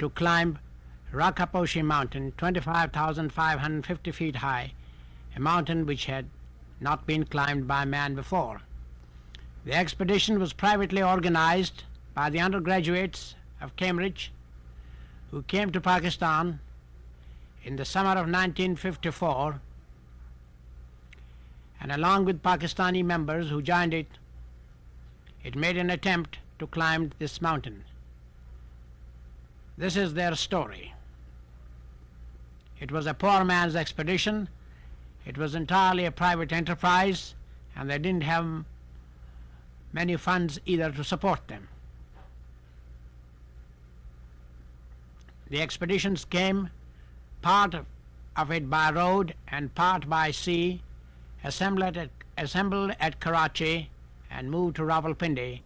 to climb Rakaposhi mountain, 25,550 feet high, a mountain which had not been climbed by man before. The expedition was privately organized by the undergraduates of Cambridge who came to Pakistan in the summer of 1954, and along with Pakistani members who joined it, it made an attempt to climb this mountain. This is their story. It was a poor man's expedition. It was entirely a private enterprise, and they didn't have many funds either to support them. The expeditions came, part of it by road and part by sea, assembled at Karachi and moved to Rawalpindi.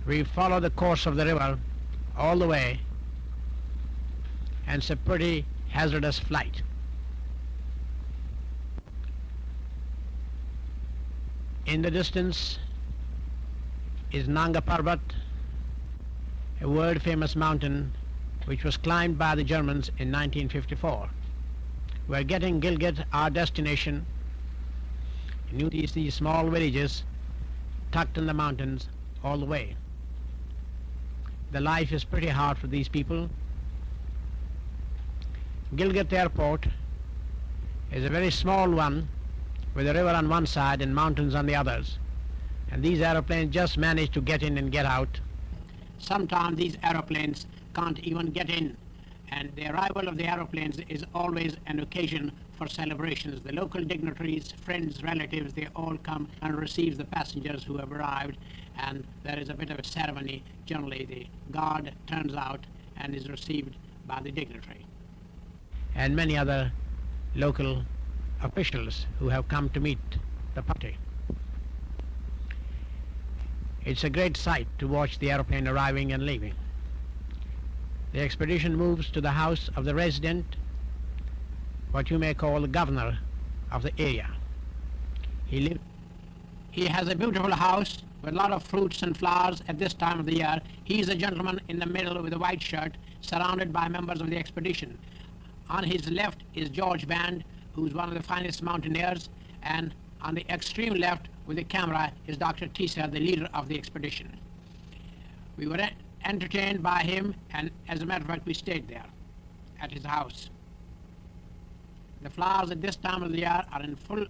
We follow the course of the river all the way, and it's a pretty hazardous flight. In the distance is Nagar, a world-famous mountain which was climbed by the Germans in 1954. We're getting Gilgit, our destination. You see these small villages tucked in the mountains all the way. The life is pretty hard for these people. Gilgit Airport is a very small one with a river on one side and mountains on the others. And these aeroplanes just manage to get in and get out. Sometimes these aeroplanes can't even get in, and the arrival of the aeroplanes is always an occasion for celebrations. The local dignitaries, friends, relatives, they all come and receive the passengers who have arrived, and there is a bit of a ceremony. Generally the guard turns out and is received by the dignitary. And many other local officials who have come to meet the party. It's a great sight to watch the aeroplane arriving and leaving. The expedition moves to the house of the resident, what you may call the governor of the area. He has a beautiful house with a lot of fruits and flowers at this time of the year. He's a gentleman in the middle with a white shirt, surrounded by members of the expedition. On his left is George Band, who's one of the finest mountaineers, and on the extreme left with the camera is Dr. Tisa, the leader of the expedition. We were entertained by him, and as a matter of fact we stayed there at his house. The flowers at this time of the year are in full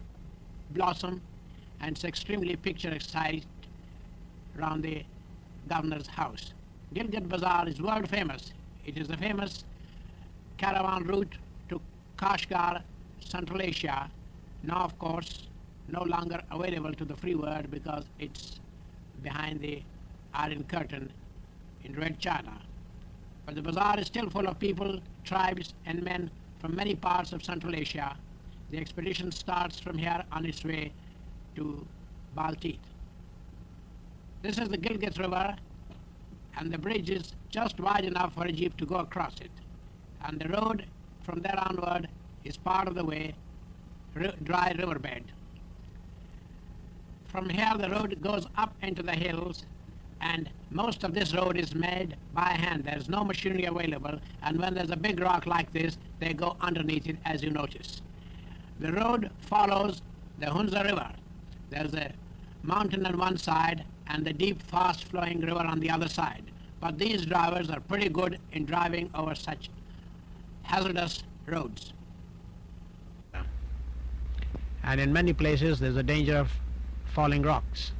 blossom, and it's extremely picturesque sight around the governor's house. Gilgit Bazaar is world famous. It is a famous caravan route to Kashgar, Central Asia. Now of course no longer available to the free world because it's behind the Iron Curtain in Red China. But the bazaar is still full of people, tribes and men from many parts of Central Asia. The expedition starts from here on its way to Baltit. This is the Gilgit River, and the bridge is just wide enough for a jeep to go across it. And the road from there onward is part of the way, dry riverbed. From here the road goes up into the hills, and most of this road is made by hand. There's no machinery available, and when there's a big rock like this, they go underneath it, as you notice. The road follows the Hunza River. There's a mountain on one side and the deep, fast-flowing river on the other side. But these drivers are pretty good in driving over such hazardous roads. And in many places there's a danger of falling rocks.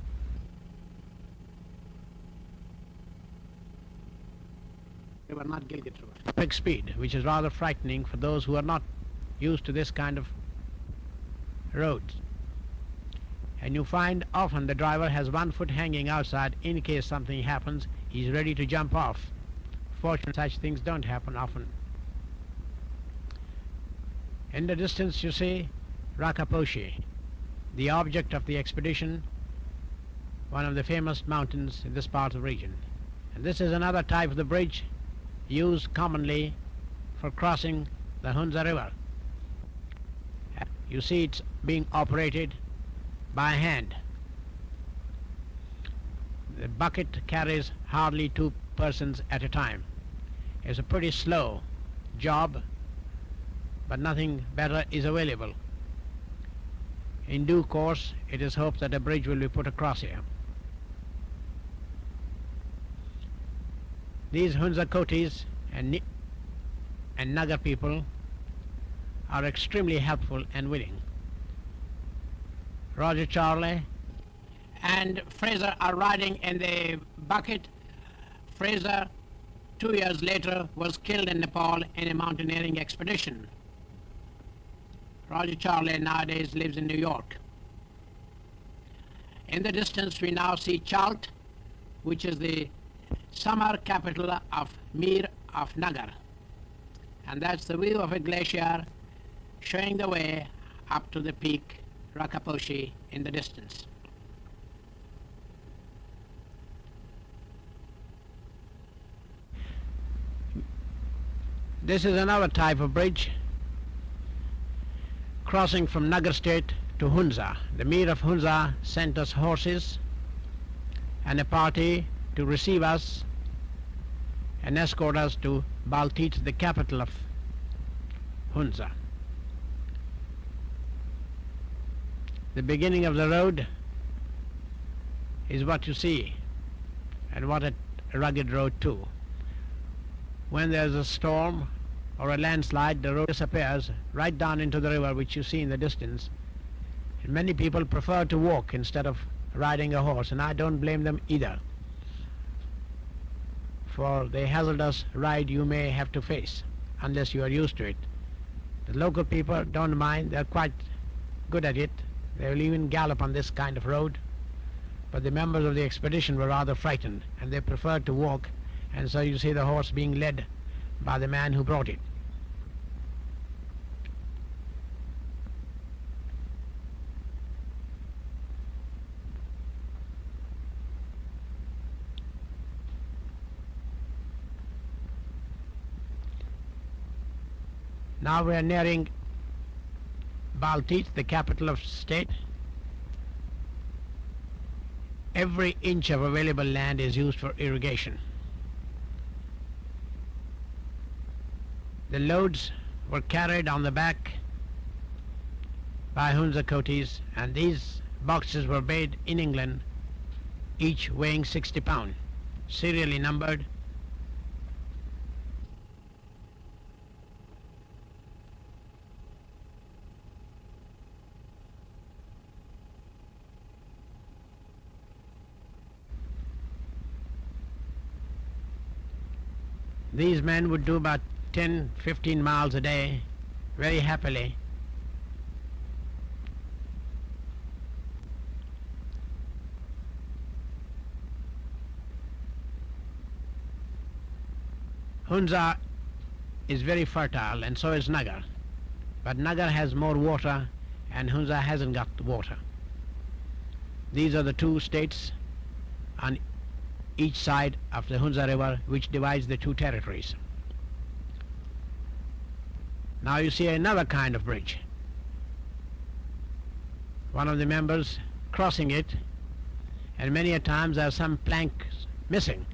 They were not Gilgit River. Quick speed, which is rather frightening for those who are not used to this kind of roads. And you find often the driver has one foot hanging outside in case something happens. He's ready to jump off. Fortunately, such things don't happen often. In the distance you see Rakaposhi, the object of the expedition, one of the famous mountains in this part of the region. And this is another type of the bridge used commonly for crossing the Hunza River. You see it's being operated by hand. The bucket carries hardly 2 persons at a time. It's a pretty slow job, but nothing better is available. In due course, it is hoped that a bridge will be put across here. These Hunza Kotis and Nagar people are extremely helpful and willing. Roger Charlie and Fraser are riding in the bucket. Fraser, 2 years later, was killed in Nepal in a mountaineering expedition. Roger Charlie nowadays lives in New York. In the distance we now see Chalt, which is the summer capital of Mir of Nagar. And that's the view of a glacier showing the way up to the peak Rakaposhi in the distance. This is another type of bridge crossing from Nagar state to Hunza. The Mir of Hunza sent us horses and a party to receive us and escort us to Baltit, the capital of Hunza. The beginning of the road is what you see, and what a rugged road too. When there's a storm or a landslide, the road disappears right down into the river, which you see in the distance. And many people prefer to walk instead of riding a horse, and I don't blame them either, for the hazardous ride you may have to face unless you are used to it. The local people don't mind, they're quite good at it. They will even gallop on this kind of road, but the members of the expedition were rather frightened and they preferred to walk, and so you see the horse being led by the man who brought it. Now we are nearing Baltit, the capital of state. Every inch of available land is used for irrigation. The loads were carried on the back by Hunza Kotis, and these boxes were made in England, each weighing 60 pounds, serially numbered. These men would do about 10-15 miles a day very happily. Hunza is very fertile, and so is Nagar. But Nagar has more water and Hunza hasn't got the water. These are the two states on each side of the Hunza River, which divides the two territories. Now you see another kind of bridge. One of the members crossing it, and many a times there are some planks missing.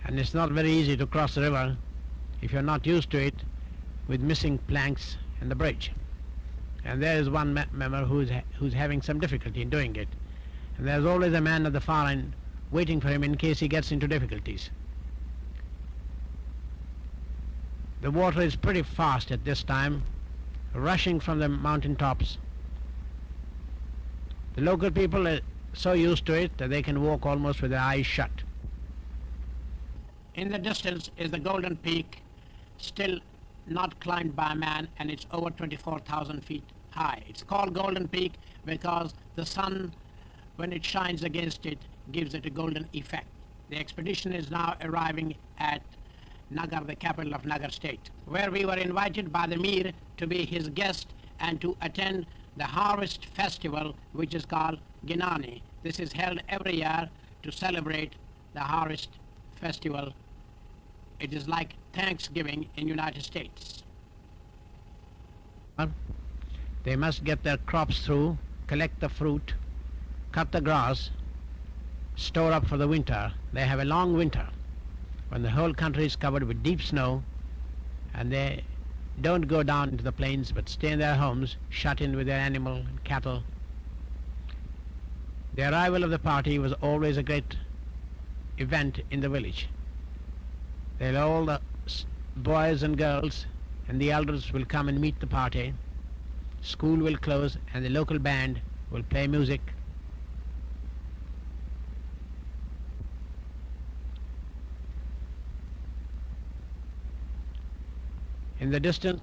And it's not very easy to cross the river if you're not used to it, with missing planks in the bridge. and there is one member who's having some difficulty in doing it. And there's always a man at the far end waiting for him in case he gets into difficulties. The water is pretty fast at this time, rushing from the mountain tops. The local people are so used to it that they can walk almost with their eyes shut. In the distance is the Golden Peak, still not climbed by man, and it's over 24,000 feet high. It's called Golden Peak because the sun, when it shines against it, gives it a golden effect. The expedition is now arriving at Nagar, the capital of Nagar state, where we were invited by the Mir to be his guest and to attend the harvest festival, which is called Ginani. This is held every year to celebrate the harvest festival. It is like Thanksgiving in United States. They must get their crops through, collect the fruit, cut the grass, store up for the winter. They have a long winter when the whole country is covered with deep snow, and they don't go down into the plains but stay in their homes, shut in with their animal and cattle. The arrival of the party was always a great event in the village. All the boys and girls and the elders will come and meet the party. School will close and the local band will play music. In the distance,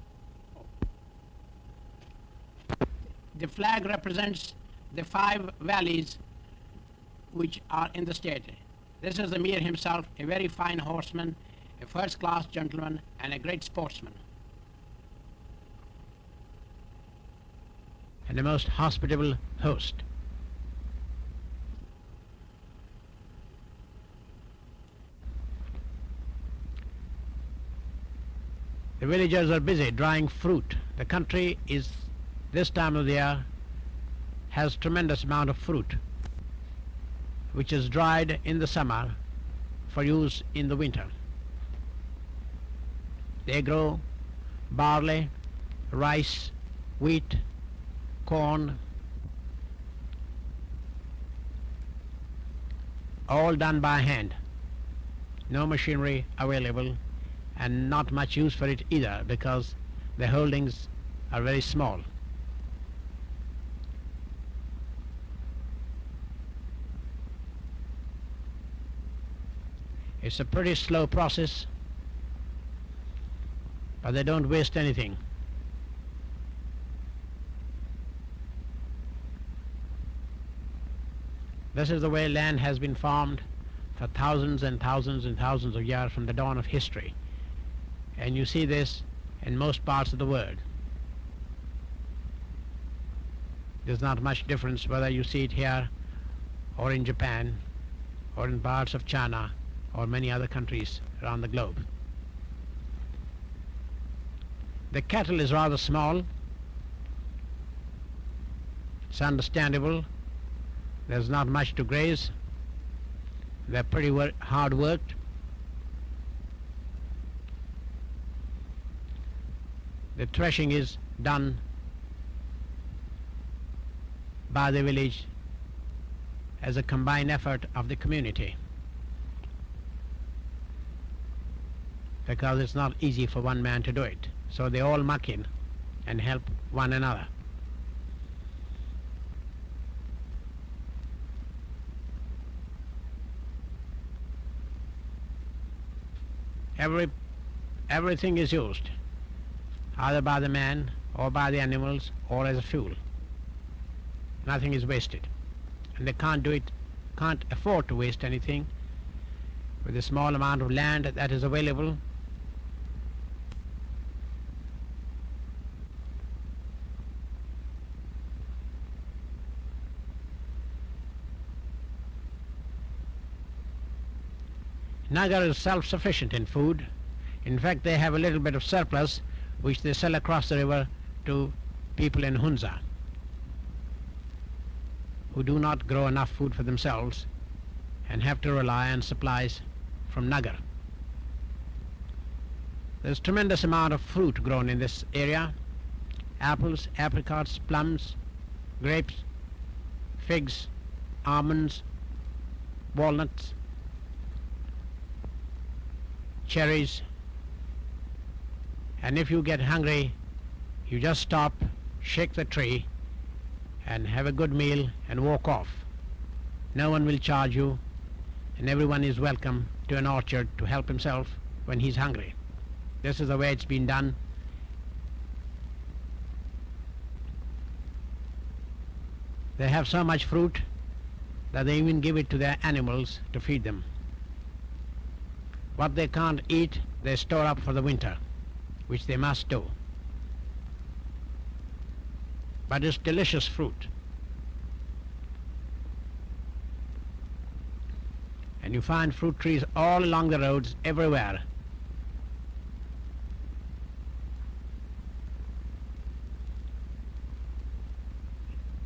the flag represents the 5 valleys which are in the state. This is the Mir himself, a very fine horseman, a first-class gentleman, and a great sportsman, and a most hospitable host. The villagers are busy drying fruit. The country is, this time of the year, has tremendous amount of fruit, which is dried in the summer for use in the winter. They grow barley, rice, wheat, corn, all done by hand. No machinery available, and not much use for it either because the holdings are very small. It's a pretty slow process, but they don't waste anything. This is the way land has been farmed for thousands and thousands and thousands of years from the dawn of history. And you see this in most parts of the world. There's not much difference whether you see it here or in Japan or in parts of China or many other countries around the globe. The cattle is rather small. It's understandable. There's not much to graze. They're pretty hard worked. The threshing is done by the village as a combined effort of the community, because it's not easy for one man to do it. So they all muck in and help one another. Everything is used, either by the man or by the animals or as a fuel. Nothing is wasted. And they can't afford to waste anything with the small amount of land that is available. Nagar is self-sufficient in food. In fact, they have a little bit of surplus which they sell across the river to people in Hunza who do not grow enough food for themselves and have to rely on supplies from Nagar. There's tremendous amount of fruit grown in this area. apples, apricots, plums, grapes, figs, almonds, walnuts, cherries. And if you get hungry, you just stop, shake the tree, and have a good meal and walk off. No one will charge you, and everyone is welcome to an orchard to help himself when he's hungry. This is the way it's been done. They have so much fruit that they even give it to their animals to feed them. What they can't eat, they store up for the winter, which they must do. But it's delicious fruit. And you find fruit trees all along the roads, everywhere.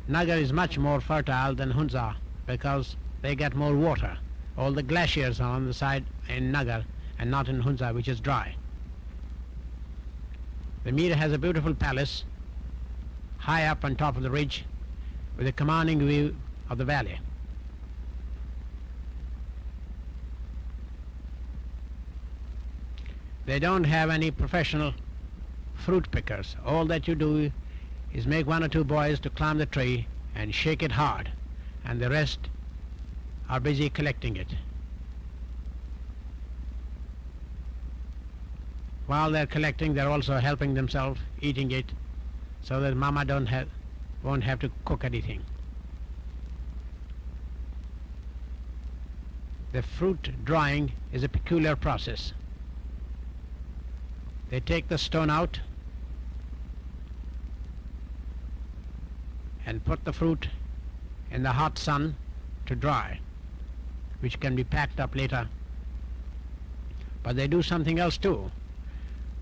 Nagar is much more fertile than Hunza because they get more water. All the glaciers are on the side in Nagar and not in Hunza, which is dry. The Mir has a beautiful palace high up on top of the ridge with a commanding view of the valley. They don't have any professional fruit pickers. All that you do is make one or two boys to climb the tree and shake it hard, and the rest are busy collecting it. While they're collecting, they're also helping themselves, eating it, so that Mama won't have to cook anything. The fruit drying is a peculiar process. They take the stone out and put the fruit in the hot sun to dry, which can be packed up later. But they do something else too.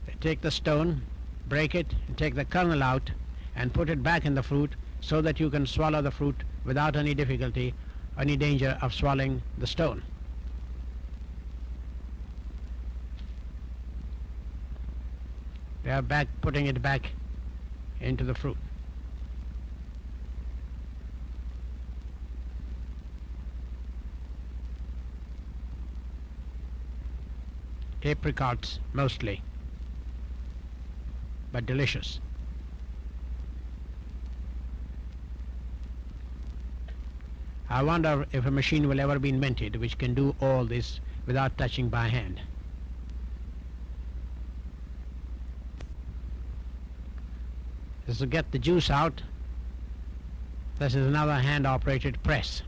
They take the stone, break it, and take the kernel out and put it back in the fruit so that you can swallow the fruit without any difficulty, any danger of swallowing the stone. They are putting it back into the fruit. Apricots mostly, but delicious. I wonder if a machine will ever be invented which can do all this without touching by hand. This is to get the juice out. This is another hand-operated press.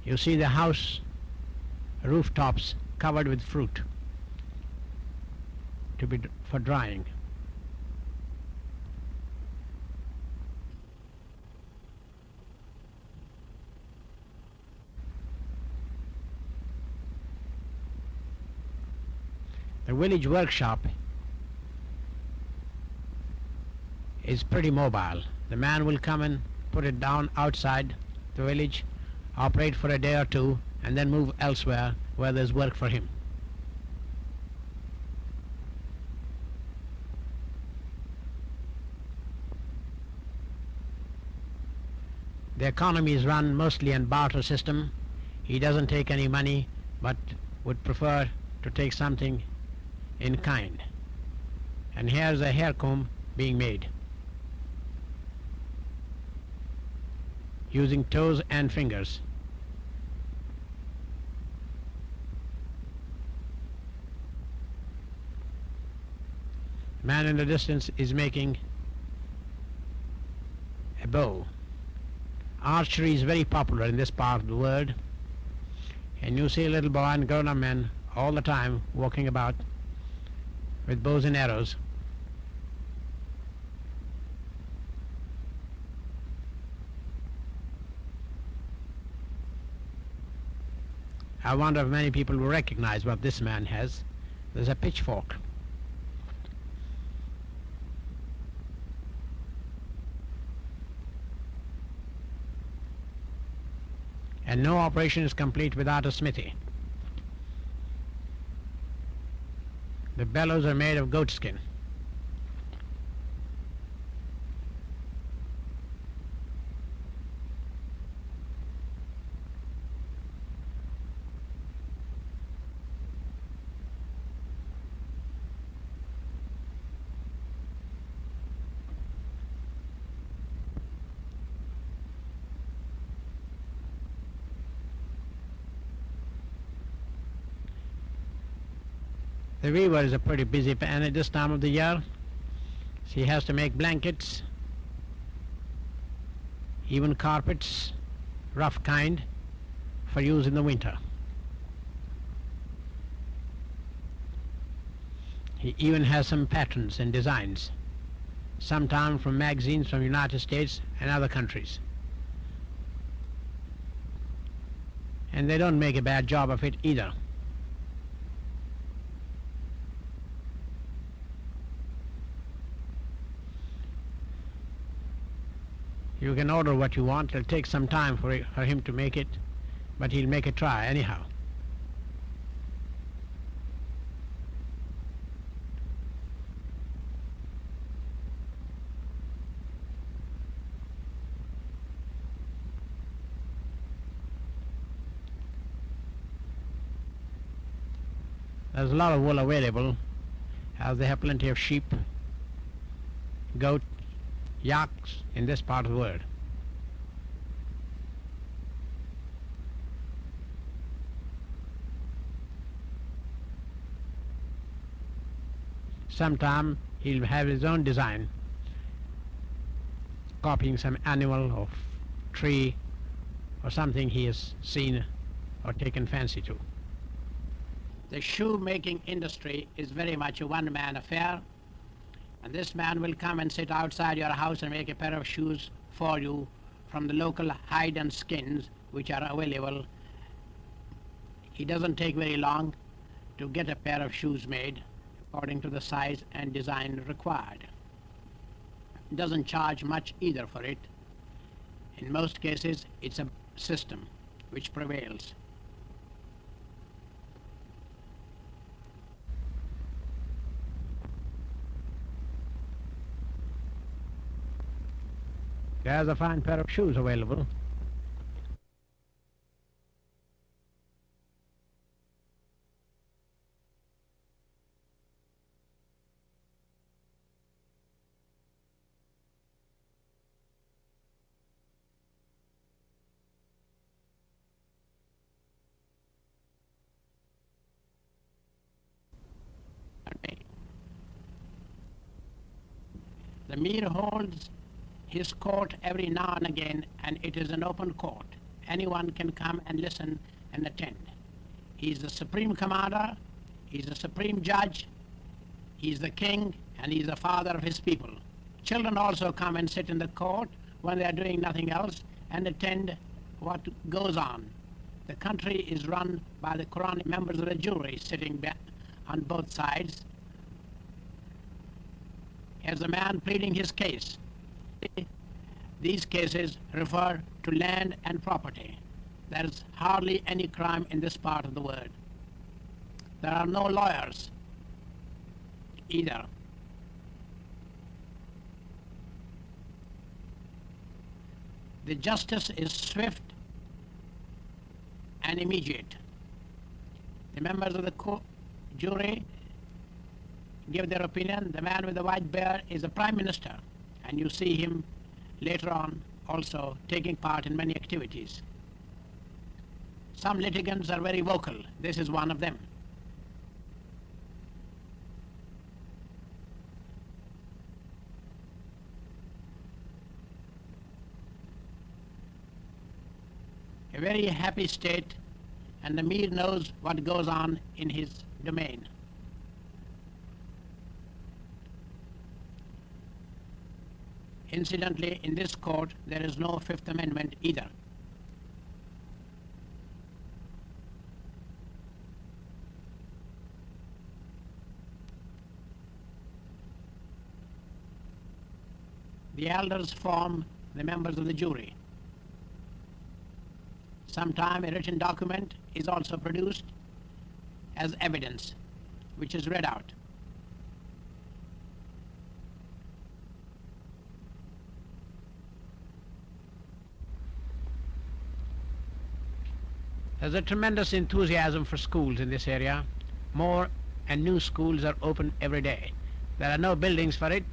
You see the house rooftops covered with fruit for drying. The village workshop is pretty mobile. The man will come and put it down outside the village, operate for a day or two, and then move elsewhere where there's work for him. The economy is run mostly on barter system. He doesn't take any money, but would prefer to take something in kind. And here's a hair comb being made using toes and fingers. The man in the distance is making a bow. Archery is very popular in this part of the world, and you see little boy and grown-up men all the time walking about with bows and arrows. I wonder if many people will recognize what this man has. There's a pitchfork. And no operation is complete without a smithy. The bellows are made of goat skin. The weaver is a pretty busy man at this time of the year. She has to make blankets, even carpets, rough kind, for use in the winter. He even has some patterns and designs, sometimes from magazines from the United States and other countries. And they don't make a bad job of it either. You can order what you want. It'll take some time for him to make it, but he'll make a try anyhow. There's a lot of wool available, as they have plenty of sheep, goat, yaks in this part of the world. Sometime he'll have his own design, copying some animal or tree or something he has seen or taken fancy to. The shoe-making industry is very much a one-man affair, and this man will come and sit outside your house and make a pair of shoes for you from the local hide and skins which are available. It doesn't take very long to get a pair of shoes made according to the size and design required. It doesn't charge much either for it. In most cases, it's a system which prevails. There's a fine pair of shoes available. The Mir holds his court every now and again, and it is an open court. Anyone can come and listen and attend. He's the supreme commander, he's the supreme judge, he's the king, and he's the father of his people. Children also come and sit in the court when they are doing nothing else and attend what goes on. The country is run by the Quranic members of the jury sitting on both sides. As the man pleading his case, these cases refer to land and property. There is hardly any crime in this part of the world. There are no lawyers either. The justice is swift and immediate. The members of the jury give their opinion. The man with the white beard is the Prime Minister, and you see him later on also taking part in many activities. Some litigants are very vocal. This is one of them. A very happy state, and the Mir knows what goes on in his domain. Incidentally, in this court, there is no Fifth Amendment either. The elders form the members of the jury. Sometime a written document is also produced as evidence, which is read out. There's a tremendous enthusiasm for schools in this area. More and new schools are opened every day. There are no buildings for it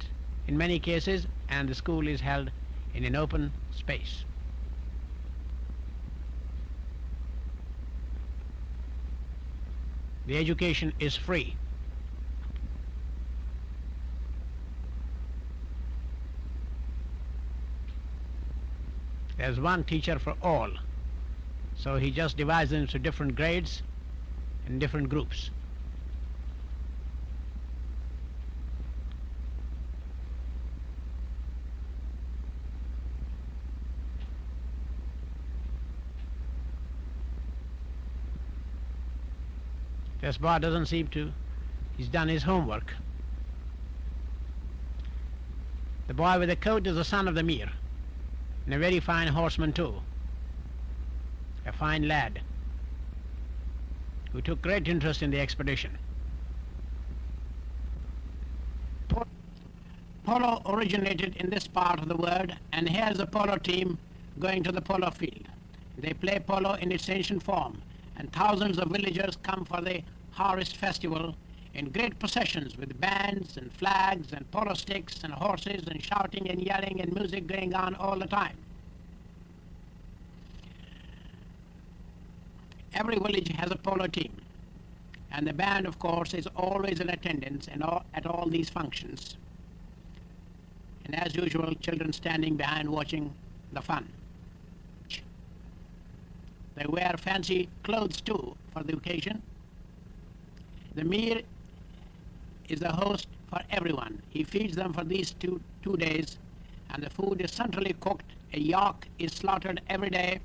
in many cases, and the school is held in an open space. The education is free. There's one teacher for all, so he just divides them into different grades and different groups. This boy doesn't seem to, he's done his homework. The boy with the coat is the son of the Mir, and a very fine horseman too. A fine lad who took great interest in the expedition. Polo originated in this part of the world, and here's the polo team going to the polo field. They play polo in its ancient form, and thousands of villagers come for the harvest festival in great processions with bands and flags and polo sticks and horses and shouting and yelling and music going on all the time. Every village has a polo team, and the band, of course, is always in attendance at all these functions. And as usual, children standing behind watching the fun. They wear fancy clothes too for the occasion. The Mir is the host for everyone. He feeds them for these two days, and the food is centrally cooked. A yak is slaughtered every day,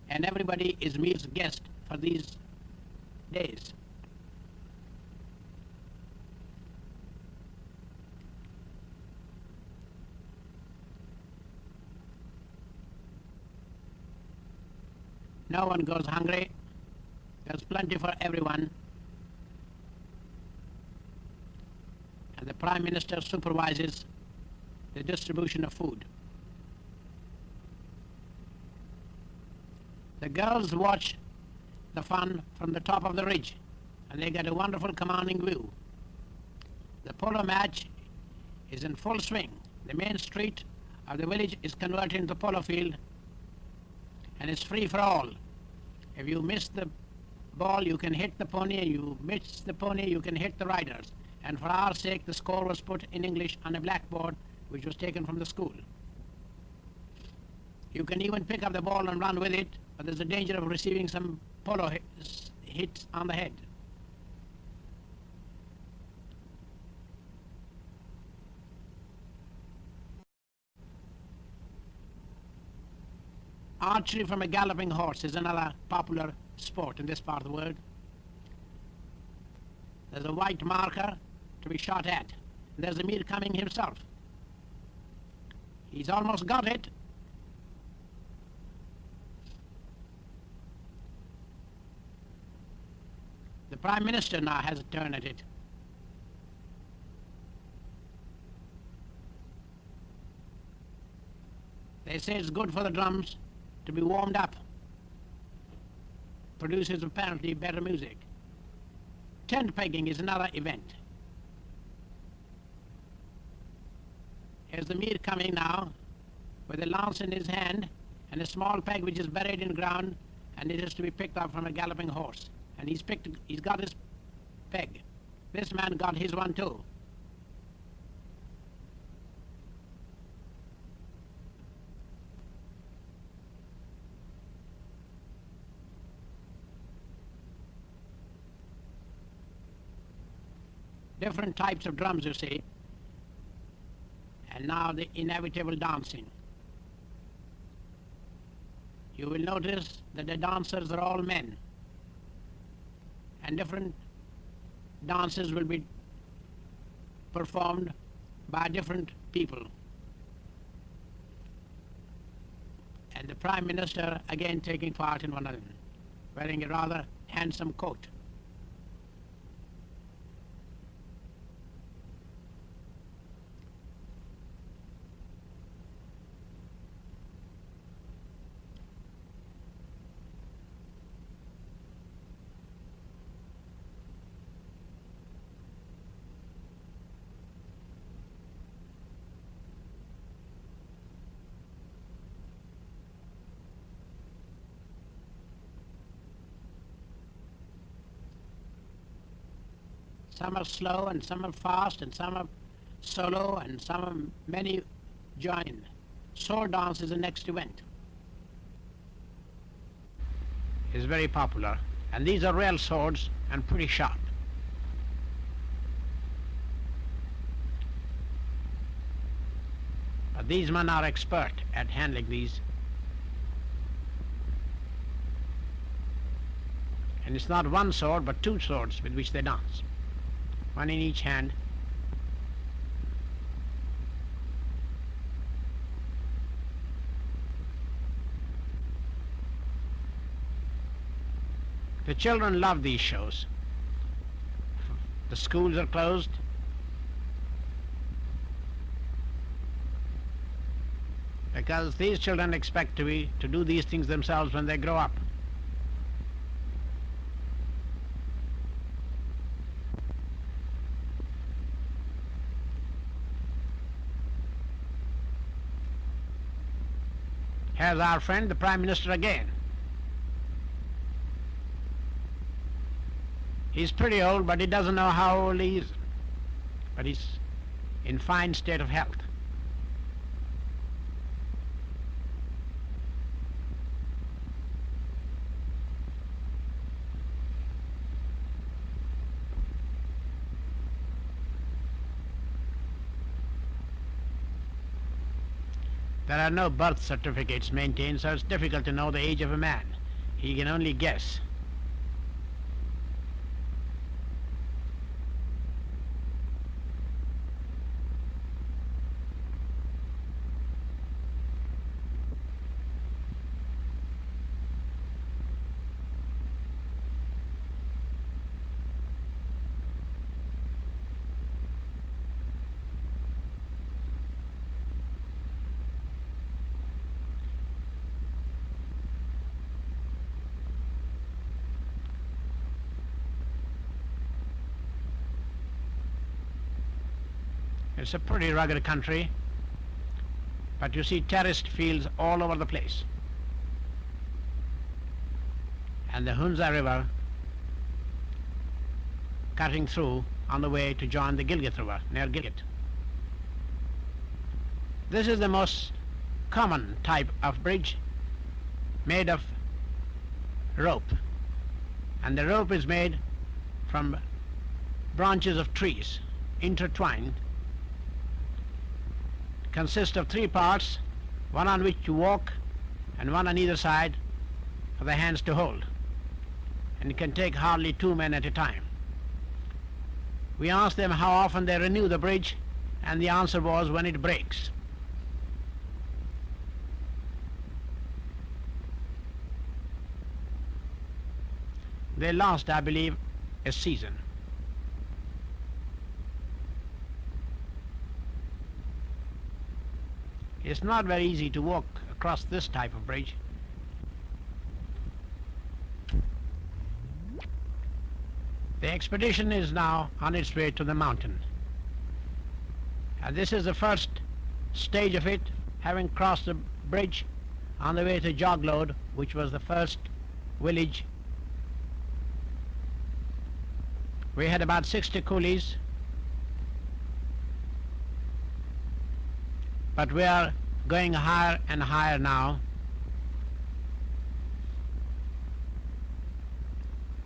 and everybody is Mir's guest for these days. No one goes hungry. There's plenty for everyone. And the Prime Minister supervises the distribution of food. The girls watch the fun from the top of the ridge, and they get a wonderful commanding view. The polo match is in full swing. The main street of the village is converted into a polo field, and it's free for all. If you miss the ball, you can hit the pony, and you miss the pony, you can hit the riders. And for our sake, the score was put in English on a blackboard, which was taken from the school. You can even pick up the ball and run with it, but there's a danger of receiving some polo hits on the head. Archery from a galloping horse is another popular sport in this part of the world. There's a white marker to be shot at. There's the Mir coming himself. He's almost got it. The Prime Minister now has a turn at it. They say it's good for the drums to be warmed up. Produces apparently better music. Tent pegging is another event. Here's the Mir coming now with a lance in his hand and a small peg which is buried in the ground, and it is to be picked up from a galloping horse. And he's got his peg. This man got his one too. Different types of drums, you see. And now the inevitable dancing. You will notice that the dancers are all men, and different dances will be performed by different people. And the Prime Minister again taking part in one of them, wearing a rather handsome coat. Some are slow and some are fast and some are solo and some are many join. Sword dance is the next event. It's very popular, and these are real swords and pretty sharp. But these men are expert at handling these. And it's not one sword but two swords with which they dance, one in each hand. The children love these shows. The schools are closed. Because these children expect to do these things themselves when they grow up. Here's our friend, the Prime Minister again. He's pretty old, but he doesn't know how old he is. But he's in fine state of health. There are no birth certificates maintained, so it's difficult to know the age of a man. He can only guess. It's a pretty rugged country, but you see terraced fields all over the place. And the Hunza River cutting through on the way to join the Gilgit River near Gilgit. This is the most common type of bridge, made of rope. And the rope is made from branches of trees intertwined. Consists of three parts, one on which you walk and one on either side for the hands to hold. And it can take hardly 2 men at a time. We asked them how often they renew the bridge, and the answer was when it breaks. They last, I believe, a season. It's not very easy to walk across this type of bridge. The expedition is now on its way to the mountain. And this is the first stage of it, having crossed the bridge on the way to Joglode, which was the first village. We had about 60 coolies, but we are going higher and higher now,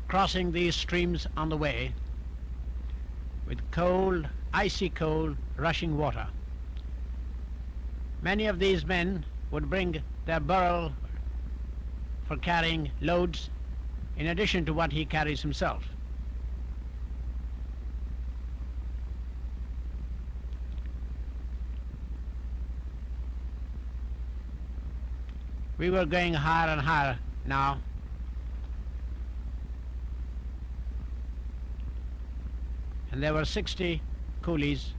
crossing these streams on the way with cold, icy cold, rushing water. Many of these men would bring their burro for carrying loads in addition to what he carries himself. We were going higher and higher now. And there were 60 coolies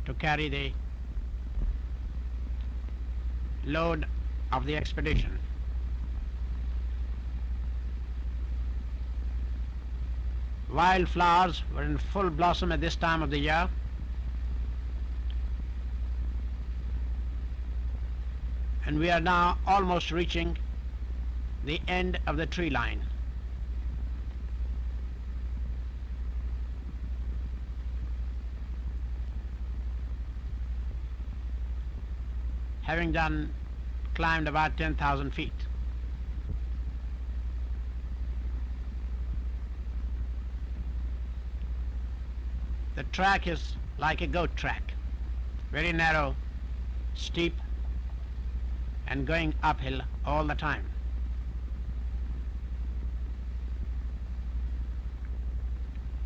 to carry the load of the expedition. Wildflowers were in full blossom at this time of the year. And we are now almost reaching the end of the tree line. having climbed about 10,000 feet. The track is like a goat track, very narrow, steep, and going uphill all the time.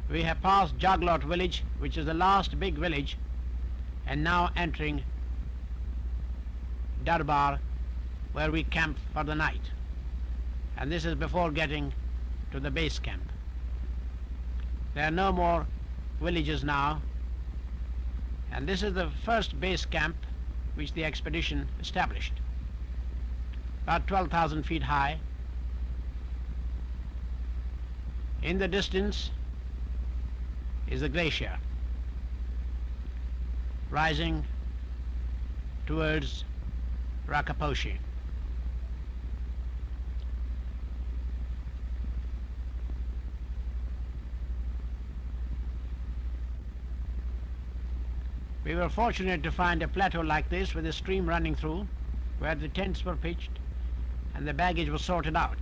We have passed Jaglot village, which is the last big village, and now entering Darbar, where we camp for the night. And this is before getting to the base camp. There are no more villages now, and this is the first base camp which the expedition established, about 12,000 feet high. In the distance is the glacier rising towards Rakaposhi. We were fortunate to find a plateau like this with a stream running through, where the tents were pitched and the baggage was sorted out.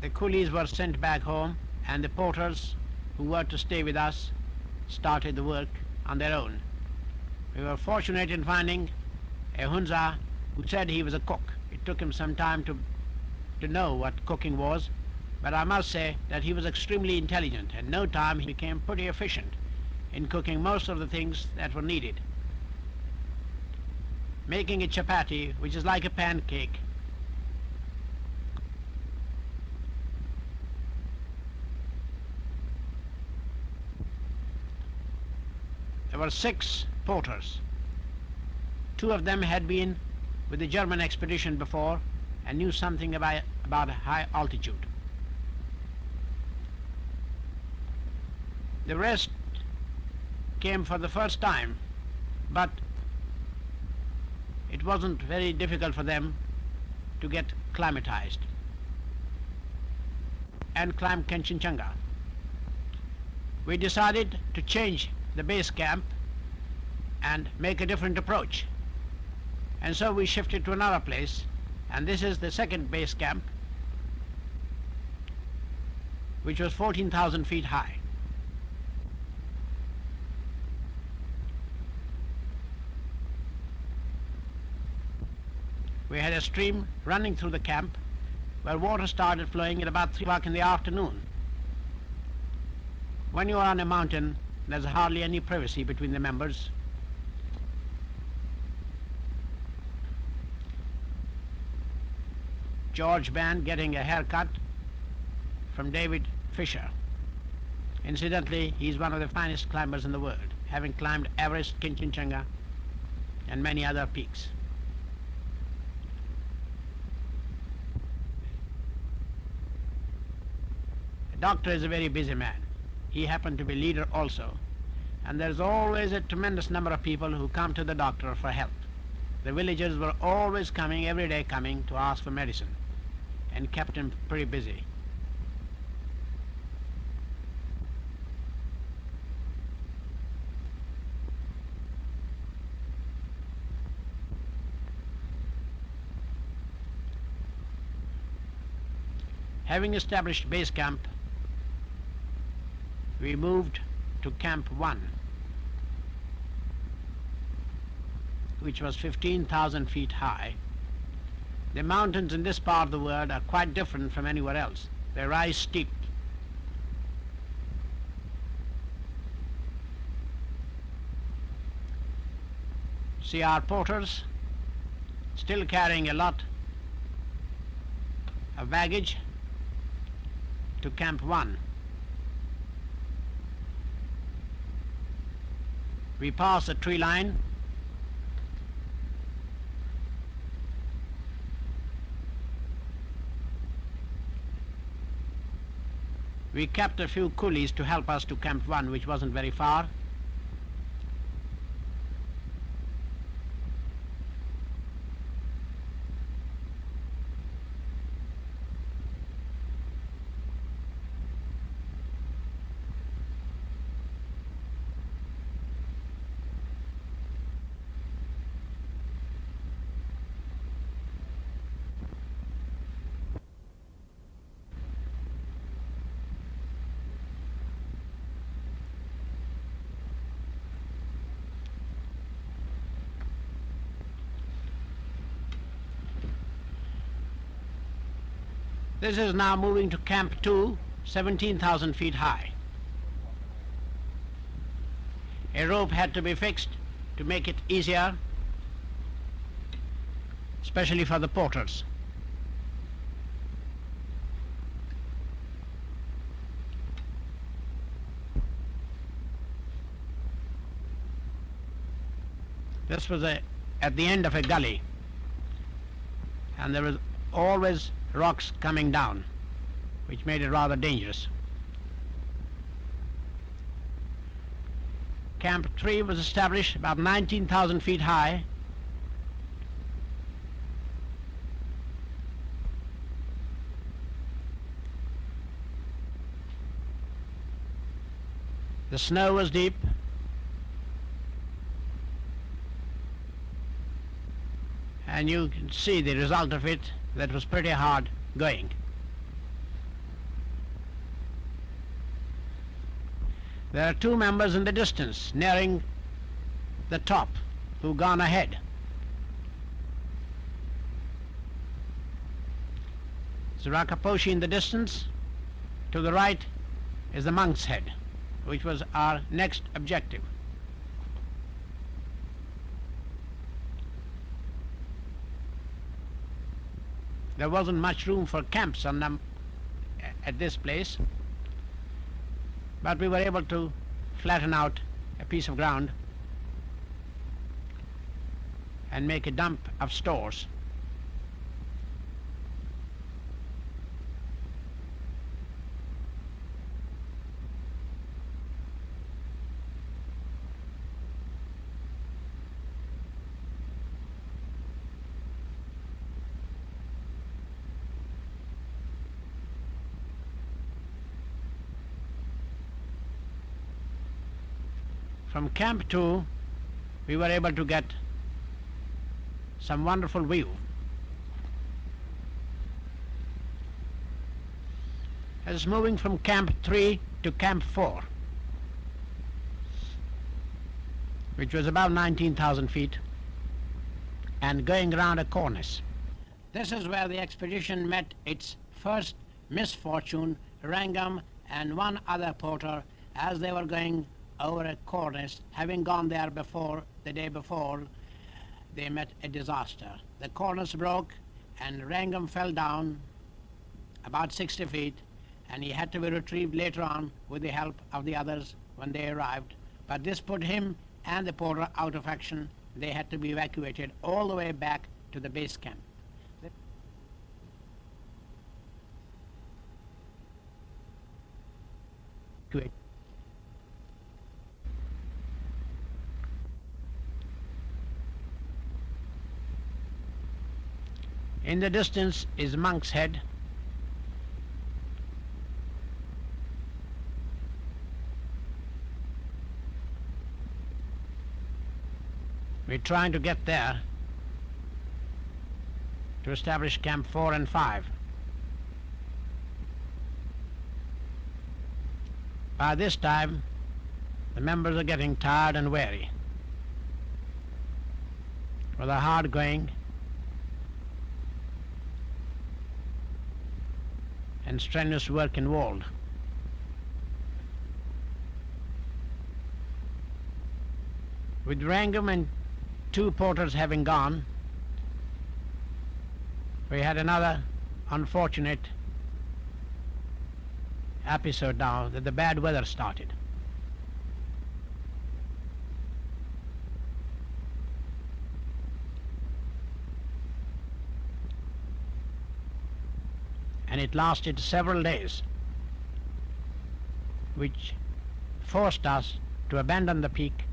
The coolies were sent back home, and the porters who were to stay with us started the work on their own. We were fortunate in finding a Hunza who said he was a cook. It took him some time to know what cooking was, but I must say that he was extremely intelligent. In no time he became pretty efficient in cooking most of the things that were needed. Making a chapati, which is like a pancake, there were 6 porters. 2 of them had been with the German expedition before and knew something about high altitude. The rest came for the first time, but it wasn't very difficult for them to get climatized and climb Kanchenjunga. We decided to change the base camp and make a different approach. And so we shifted to another place, and this is the second base camp, which was 14,000 feet high. We had a stream running through the camp where water started flowing at about 3 o'clock in the afternoon. When you are on a mountain, there's hardly any privacy between the members. George Band getting a haircut from David Fisher. Incidentally, he's one of the finest climbers in the world, having climbed Everest, Kanchenjunga, and many other peaks. The doctor is a very busy man. He happened to be leader also, and there's always a tremendous number of people who come to the doctor for help. The villagers were always coming, every day coming, to ask for medicine, and kept him pretty busy. Having established base camp, we moved to Camp 1, which was 15,000 feet high. The mountains in this part of the world are quite different from anywhere else. They rise steep. See our porters still carrying a lot of baggage to Camp 1. We pass a tree line. We kept a few coolies to help us to Camp 1, which wasn't very far. This is now moving to Camp 2, 17,000 feet high. A rope had to be fixed to make it easier, especially for the porters. This was at the end of a gully, and there was always rocks coming down, which made it rather dangerous. Camp 3 was established about 19,000 feet high. The snow was deep, and you can see the result of it. That was pretty hard going. There are two members in the distance nearing the top who've gone ahead. It's Rakaposhi in the distance. To the right is the Monk's Head, which was our next objective. There wasn't much room for camps on them at this place, but we were able to flatten out a piece of ground and make a dump of stores. From Camp 2, we were able to get some wonderful view. As moving from Camp 3 to Camp 4, which was about 19,000 feet, and going around a cornice. This is where the expedition met its first misfortune. Wrangham and one other porter, as they were going over a cornice, having gone there before, the day before, they met a disaster. The cornice broke and Wrangham fell down about 60 feet, and he had to be retrieved later on with the help of the others when they arrived. But this put him and the porter out of action. They had to be evacuated all the way back to the base camp. In the distance is Monk's Head. We're trying to get there to establish Camp 4 and 5. By this time, the members are getting tired and weary. With a hard going and strenuous work involved. With Wrangham and two porters having gone, we had another unfortunate episode now that the bad weather started. And it lasted several days, which forced us to abandon the peak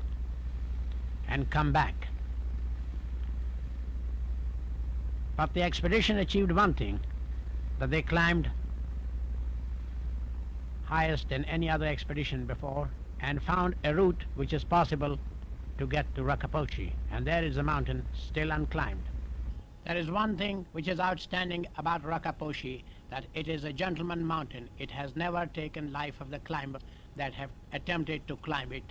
and come back. But the expedition achieved one thing, that they climbed highest than any other expedition before and found a route which is possible to get to Rakaposhi, and there is a mountain still unclimbed. There is one thing which is outstanding about Rakaposhi, that it is a gentleman mountain. It has never taken life of the climber that have attempted to climb it.